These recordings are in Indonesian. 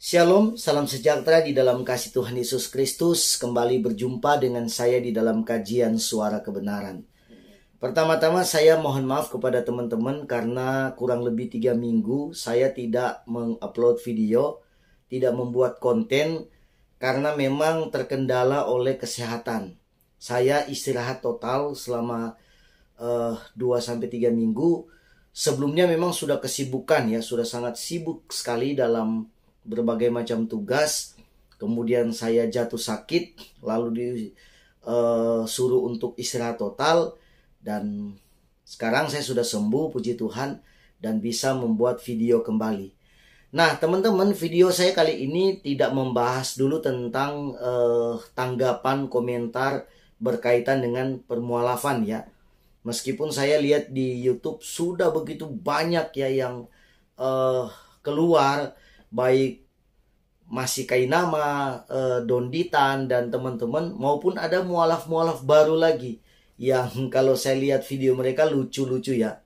Shalom, salam sejahtera di dalam kasih Tuhan Yesus Kristus. Kembali berjumpa dengan saya di dalam kajian Suara Kebenaran. Pertama-tama saya mohon maaf kepada teman-teman karena kurang lebih 3 minggu saya tidak mengupload video, tidak membuat konten karena memang terkendala oleh kesehatan. Saya istirahat total selama 2-3 minggu. Sebelumnya memang sudah kesibukan ya, sudah sangat sibuk sekali dalam berbagai macam tugas. Kemudian saya jatuh sakit, lalu disuruh untuk istirahat total, dan sekarang saya sudah sembuh, puji Tuhan, dan bisa membuat video kembali. Nah teman-teman, video saya kali ini tidak membahas dulu tentang tanggapan komentar berkaitan dengan permualafan ya. Meskipun saya lihat di YouTube sudah begitu banyak ya yang keluar, baik Masih Kainama, Donditan, dan teman-teman, maupun ada mualaf-mualaf baru lagi yang kalau saya lihat video mereka lucu-lucu ya.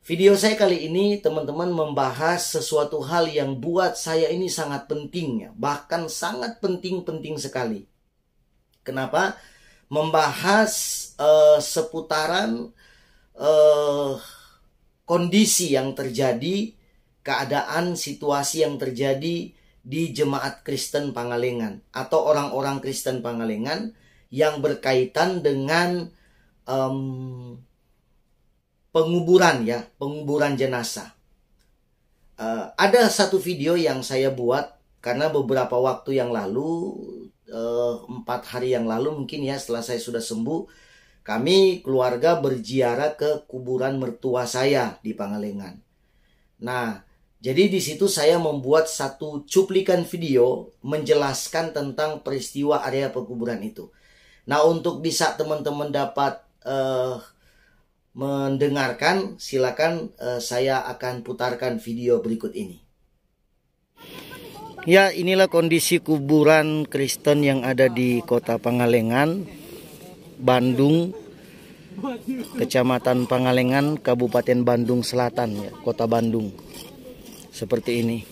Video saya kali ini teman-teman membahas sesuatu hal yang buat saya ini sangat penting ya, bahkan sangat penting sekali. Kenapa? Membahas seputaran kondisi yang terjadi, keadaan situasi yang terjadi di Jemaat Kristen Pangalengan atau orang-orang Kristen Pangalengan yang berkaitan dengan penguburan ya, penguburan jenazah. Ada satu video yang saya buat karena beberapa waktu yang lalu, 4 hari yang lalu mungkin ya, setelah saya sudah sembuh, kami keluarga berziarah ke kuburan mertua saya di Pangalengan. Nah, jadi di situ saya membuat satu cuplikan video menjelaskan tentang peristiwa area pekuburan itu. Nah, untuk bisa teman-teman dapat mendengarkan, silakan saya akan putarkan video berikut ini. Ya, inilah kondisi kuburan Kristen yang ada di Kota Pangalengan, Bandung, Kecamatan Pangalengan, Kabupaten Bandung Selatan ya, Kota Bandung. Seperti ini.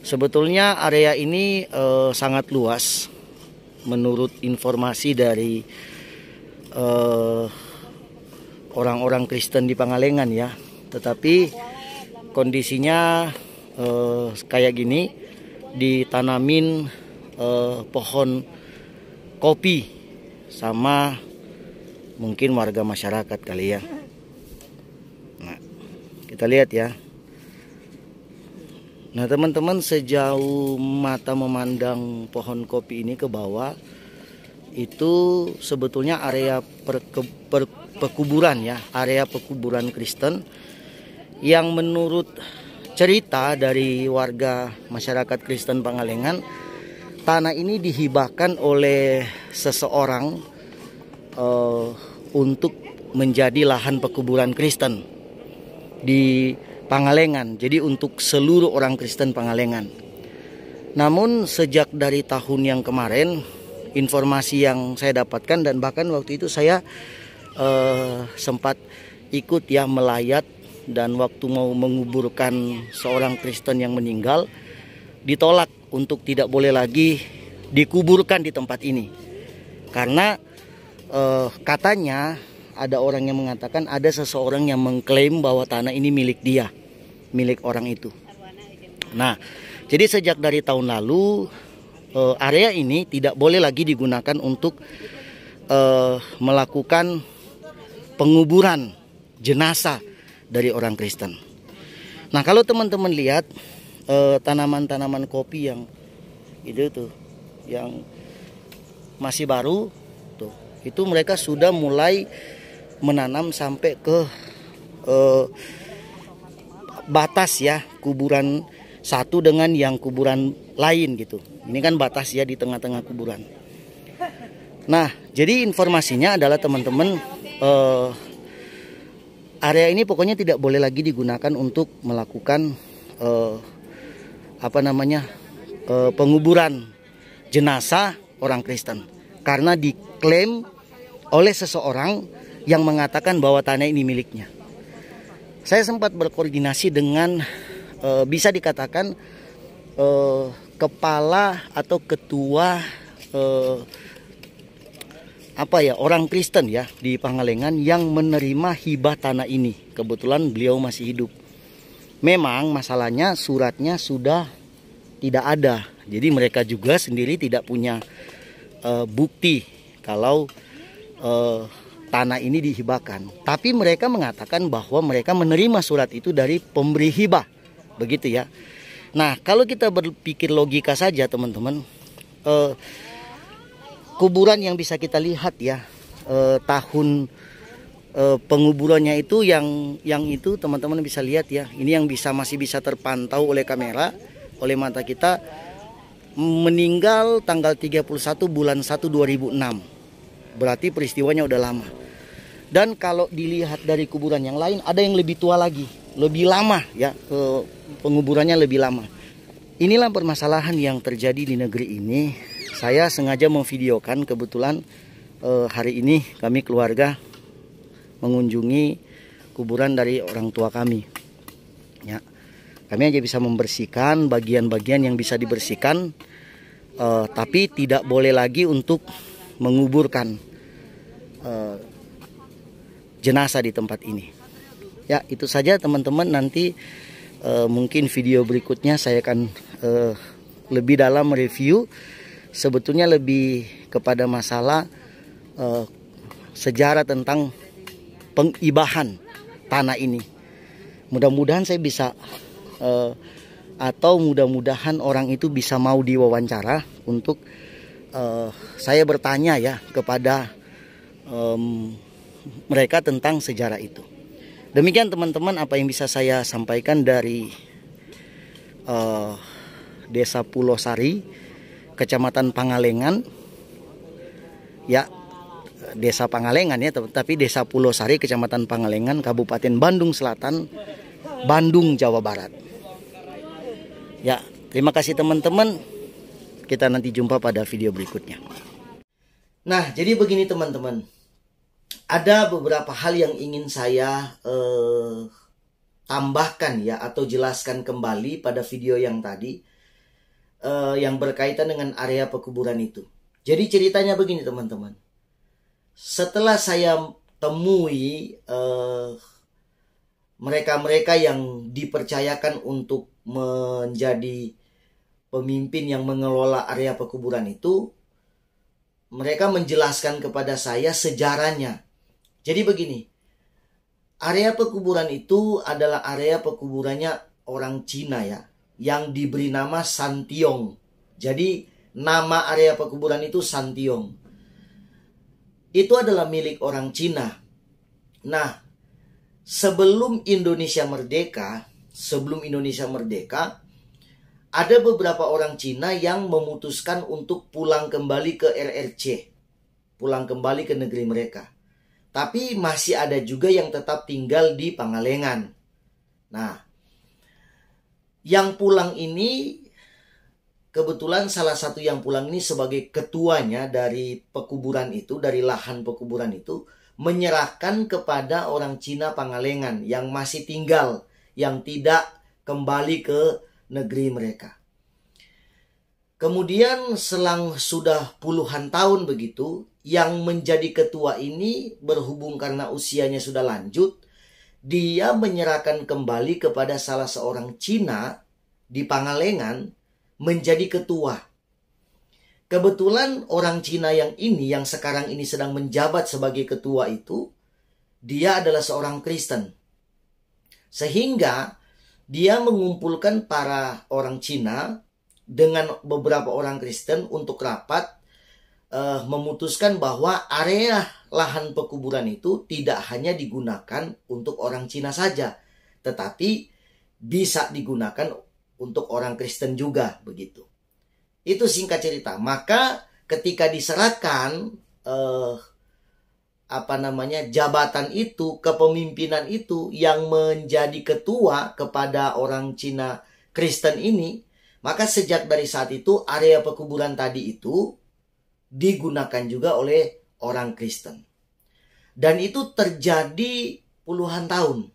Sebetulnya area ini sangat luas menurut informasi dari orang-orang Kristen di Pangalengan ya. Tetapi kondisinya kayak gini, ditanamin pohon kopi sama mungkin warga masyarakat kali ya. Nah, kita lihat ya. Nah teman-teman, sejauh mata memandang pohon kopi ini ke bawah, itu sebetulnya area pekuburan ya, area pekuburan Kristen yang menurut cerita dari warga masyarakat Kristen Pangalengan, tanah ini dihibahkan oleh seseorang untuk menjadi lahan pekuburan Kristen di Pangalengan, jadi untuk seluruh orang Kristen Pangalengan. Namun sejak dari tahun yang kemarin, informasi yang saya dapatkan, dan bahkan waktu itu saya sempat ikut ya melayat, dan waktu mau menguburkan seorang Kristen yang meninggal, ditolak untuk tidak boleh lagi dikuburkan di tempat ini. Karena katanya ada orang yang mengatakan ada seseorang yang mengklaim bahwa tanah ini milik dia, milik orang itu. Nah, jadi sejak dari tahun lalu area ini tidak boleh lagi digunakan untuk melakukan penguburan jenazah dari orang Kristen. Nah, kalau teman-teman lihat tanaman-tanaman kopi yang itu tuh, yang masih baru tuh, itu mereka sudah mulai menanam sampai ke batas ya, kuburan satu dengan yang kuburan lain gitu. Ini kan batas ya di tengah-tengah kuburan. Nah, jadi informasinya adalah teman-teman, area ini pokoknya tidak boleh lagi digunakan untuk melakukan penguburan jenazah orang Kristen, karena diklaim oleh seseorang yang mengatakan bahwa tanah ini miliknya. Saya sempat berkoordinasi dengan bisa dikatakan kepala atau ketua orang Kristen ya di Pangalengan yang menerima hibah tanah ini. Kebetulan beliau masih hidup. Memang masalahnya suratnya sudah tidak ada. Jadi mereka juga sendiri tidak punya bukti kalau tanah ini dihibahkan. Tapi mereka mengatakan bahwa mereka menerima surat itu dari pemberi hibah. Begitu ya. Nah, kalau kita berpikir logika saja teman-teman, kuburan yang bisa kita lihat ya, tahun penguburannya itu yang itu teman-teman bisa lihat ya. Ini yang masih bisa terpantau oleh kamera, oleh mata kita, meninggal tanggal 31 bulan 1 2006. Berarti peristiwanya udah lama. Dan kalau dilihat dari kuburan yang lain, ada yang lebih tua lagi, lebih lama ya, penguburannya lebih lama. Inilah permasalahan yang terjadi di negeri ini. Saya sengaja memvideokan, kebetulan hari ini kami keluarga mengunjungi kuburan dari orang tua kami. Ya, kami hanya bisa membersihkan bagian-bagian yang bisa dibersihkan, tapi tidak boleh lagi untuk menguburkan jenazah di tempat ini. Ya, itu saja teman-teman. Nanti mungkin video berikutnya saya akan lebih dalam review. Sebetulnya lebih kepada masalah sejarah tentang pengibahan tanah ini. Mudah-mudahan saya bisa atau mudah-mudahan orang itu bisa mau diwawancara untuk saya bertanya ya kepada mereka tentang sejarah itu. Demikian teman-teman apa yang bisa saya sampaikan dari Desa Pulau Sari, Kecamatan Pangalengan. Ya, Desa Pangalengan ya, tapi Desa Pulau Sari, Kecamatan Pangalengan, Kabupaten Bandung Selatan, Bandung, Jawa Barat. Ya, terima kasih teman-teman. Kita nanti jumpa pada video berikutnya. Nah, jadi begini teman-teman. Ada beberapa hal yang ingin saya tambahkan ya, atau jelaskan kembali pada video yang tadi, yang berkaitan dengan area pekuburan itu. Jadi ceritanya begini teman-teman. Setelah saya temui mereka-mereka yang dipercayakan untuk menjadi pemimpin yang mengelola area pekuburan itu, mereka menjelaskan kepada saya sejarahnya. Jadi begini, area pekuburan itu adalah area pekuburannya orang Cina ya, yang diberi nama Santiong. Jadi nama area pekuburan itu Santiong. Itu adalah milik orang Cina. Nah, sebelum Indonesia merdeka, ada beberapa orang Cina yang memutuskan untuk pulang kembali ke RRC, pulang kembali ke negeri mereka. Tapi masih ada juga yang tetap tinggal di Pangalengan. Nah, yang pulang ini, kebetulan salah satu yang pulang ini sebagai ketuanya dari pekuburan itu, dari lahan pekuburan itu, menyerahkan kepada orang Cina Pangalengan yang masih tinggal, yang tidak kembali ke negeri mereka. Kemudian selang sudah puluhan tahun begitu, yang menjadi ketua ini berhubung karena usianya sudah lanjut, dia menyerahkan kembali kepada salah seorang Cina di Pangalengan menjadi ketua. Kebetulan orang Cina yang sekarang ini sedang menjabat sebagai ketua itu, dia adalah seorang Kristen. Sehingga dia mengumpulkan para orang Cina dengan beberapa orang Kristen untuk rapat, memutuskan bahwa area lahan pekuburan itu tidak hanya digunakan untuk orang Cina saja, tetapi bisa digunakan untuk orang Kristen juga, begitu. Itu singkat cerita. Maka ketika diserahkan jabatan itu, kepemimpinan itu yang menjadi ketua kepada orang Cina Kristen ini, maka sejak dari saat itu area pekuburan tadi itu digunakan juga oleh orang Kristen. Dan itu terjadi puluhan tahun.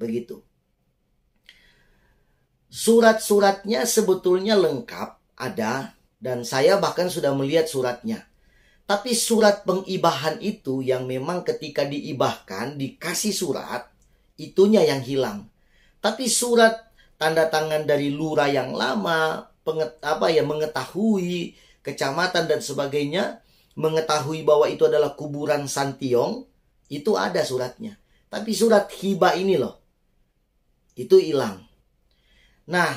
Begitu. Surat-suratnya sebetulnya lengkap, ada, dan saya bahkan sudah melihat suratnya. Tapi surat pengibahan itu yang memang ketika diibahkan, dikasih surat, itunya yang hilang. Tapi surat tanda tangan dari lurah yang lama, mengetahui kecamatan dan sebagainya, mengetahui bahwa itu adalah kuburan Santiong, itu ada suratnya. Tapi surat hibah ini loh, itu hilang. Nah,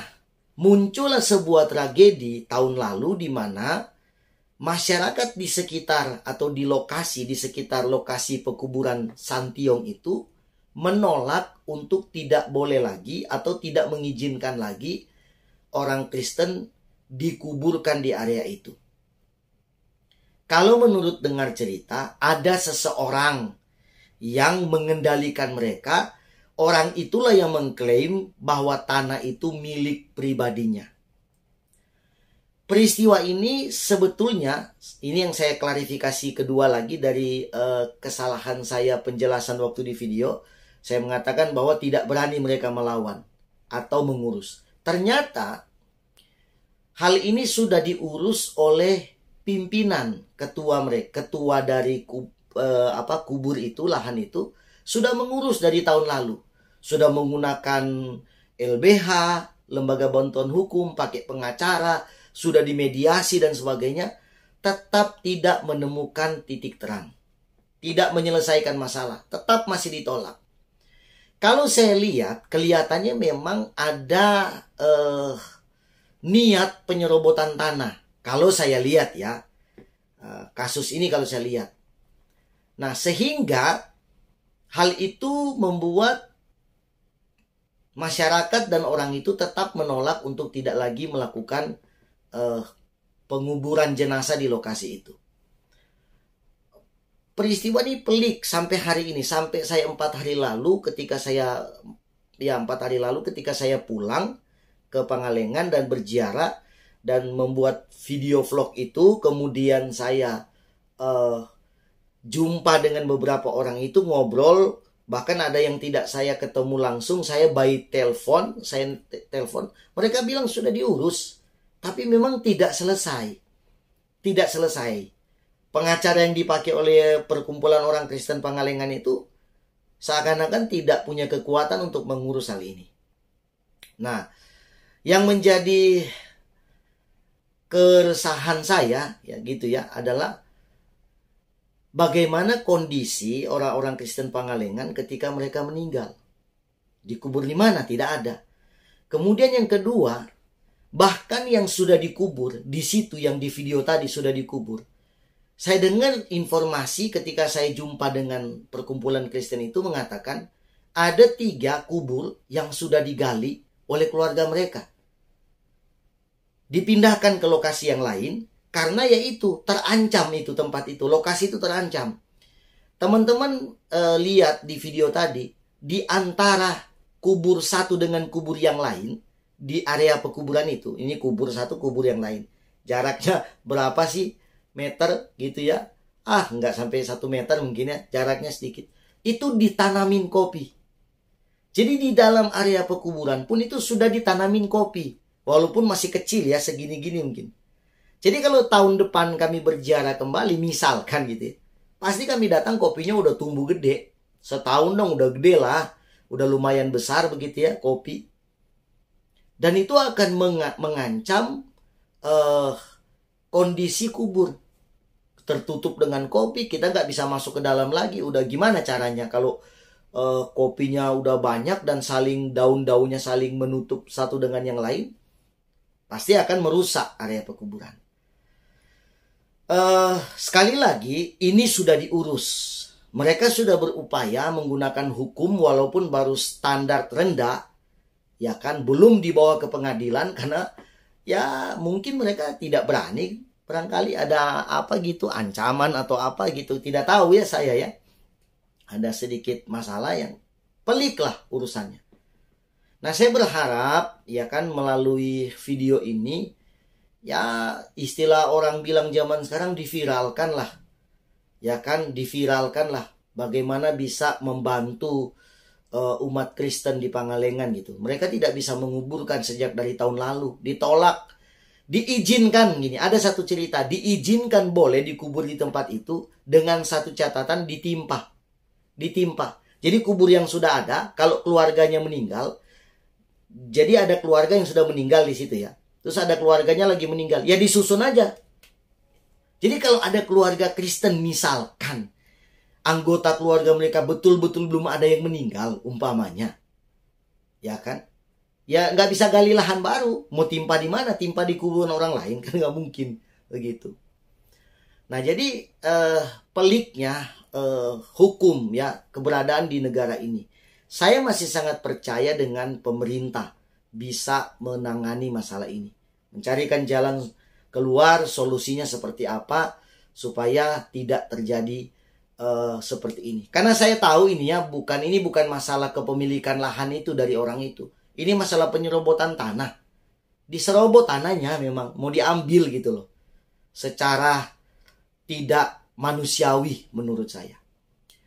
muncullah sebuah tragedi tahun lalu di mana masyarakat di sekitar atau di sekitar lokasi pekuburan Santiong itu menolak untuk tidak boleh lagi atau tidak mengizinkan lagi orang Kristen dikuburkan di area itu. Kalau menurut dengar cerita, ada seseorang yang mengendalikan mereka. Orang itulah yang mengklaim bahwa tanah itu milik pribadinya. Peristiwa ini sebetulnya, ini yang saya klarifikasi kedua lagi dari kesalahan saya penjelasan waktu di video. Saya mengatakan bahwa tidak berani mereka melawan atau mengurus. Ternyata hal ini sudah diurus oleh pimpinan, ketua dari kubur itu, lahan itu, sudah mengurus dari tahun lalu. Sudah menggunakan LBH, lembaga bantuan hukum, pakai pengacara, sudah dimediasi dan sebagainya, tetap tidak menemukan titik terang. Tidak menyelesaikan masalah, tetap masih ditolak. Kalau saya lihat, kelihatannya memang ada niat penyerobotan tanah. Kalau saya lihat ya, kasus ini kalau saya lihat. Nah, sehingga hal itu membuat masyarakat dan orang itu tetap menolak untuk tidak lagi melakukan penguburan jenazah di lokasi itu. Peristiwa ini pelik sampai hari ini, sampai saya 4 hari lalu ketika saya pulang ke Pangalengan dan berziarah dan membuat video vlog itu, kemudian saya jumpa dengan beberapa orang itu, ngobrol. Bahkan ada yang tidak saya ketemu langsung, saya by telepon, mereka bilang sudah diurus, tapi memang tidak selesai. Tidak selesai. Pengacara yang dipakai oleh perkumpulan orang Kristen Pangalengan itu seakan-akan tidak punya kekuatan untuk mengurus hal ini. Nah, yang menjadi keresahan saya ya gitu ya adalah bagaimana kondisi orang-orang Kristen Pangalengan ketika mereka meninggal. Dikubur di mana? Tidak ada. Kemudian yang kedua, bahkan yang sudah dikubur, di situ yang di video tadi sudah dikubur. Saya dengar informasi ketika saya jumpa dengan perkumpulan Kristen itu mengatakan ada 3 kubur yang sudah digali oleh keluarga mereka. Dipindahkan ke lokasi yang lain. Karena yaitu terancam itu tempat itu, lokasi itu terancam. Teman-teman lihat di video tadi, di antara kubur satu dengan kubur yang lain, di area pekuburan itu, ini kubur satu, kubur yang lain. Jaraknya berapa sih meter gitu ya? Nggak sampai 1 meter mungkin ya, jaraknya sedikit. Itu ditanamin kopi. Jadi di dalam area pekuburan pun itu sudah ditanamin kopi. Walaupun masih kecil ya, segini-gini mungkin. Jadi kalau tahun depan kami berziarah kembali, misalkan gitu ya, pasti kami datang kopinya udah tumbuh gede. Setahun dong udah gede lah. Udah lumayan besar begitu ya kopi. Dan itu akan mengancam kondisi kubur. Tertutup dengan kopi, kita nggak bisa masuk ke dalam lagi. Udah gimana caranya kalau kopinya udah banyak dan daun-daunnya saling menutup satu dengan yang lain? Pasti akan merusak area pekuburan. Sekali lagi, ini sudah diurus. Mereka sudah berupaya menggunakan hukum walaupun baru standar rendah, ya kan, belum dibawa ke pengadilan karena ya mungkin mereka tidak berani, barangkali ada apa gitu, ancaman atau apa gitu, tidak tahu ya saya ya. Ada sedikit masalah yang pelik lah urusannya. Nah, saya berharap ya kan melalui video ini, ya istilah orang bilang zaman sekarang diviralkan lah. Ya kan, diviralkan lah. Bagaimana bisa membantu umat Kristen di Pangalengan gitu. Mereka tidak bisa menguburkan sejak dari tahun lalu, ditolak. Diizinkan gini, ada satu cerita, diizinkan boleh dikubur di tempat itu dengan satu catatan ditimpa. Jadi kubur yang sudah ada, kalau keluarganya meninggal, jadi ada keluarga yang sudah meninggal di situ ya. Terus ada keluarganya lagi meninggal, ya disusun aja. Jadi kalau ada keluarga Kristen misalkan, anggota keluarga mereka betul-betul belum ada yang meninggal, umpamanya, ya kan? Ya nggak bisa gali lahan baru. Mau timpa di mana? Timpa di kuburan orang lain kan nggak mungkin begitu. Nah jadi peliknya hukum ya keberadaan di negara ini. Saya masih sangat percaya dengan pemerintah bisa menangani masalah ini, mencarikan jalan keluar, solusinya seperti apa supaya tidak terjadi seperti ini. Karena saya tahu ini bukan masalah kepemilikan lahan itu dari orang itu. Ini masalah penyerobotan tanah. Diserobot tanahnya memang mau diambil gitu loh. Secara tidak manusiawi menurut saya.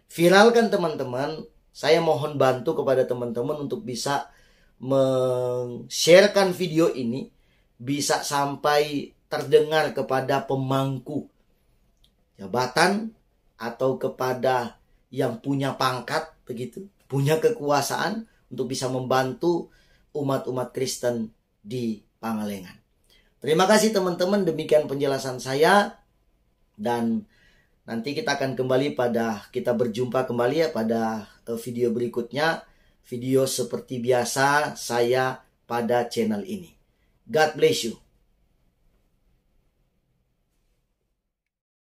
Viralkan teman-teman. Saya mohon bantu kepada teman-teman untuk bisa men-sharekan video ini. Bisa sampai terdengar kepada pemangku jabatan atau kepada yang punya pangkat begitu, punya kekuasaan untuk bisa membantu umat-umat Kristen di Pangalengan. Terima kasih teman-teman, demikian penjelasan saya, dan nanti kita akan kita berjumpa kembali ya pada video berikutnya, video seperti biasa saya pada channel ini. God bless you.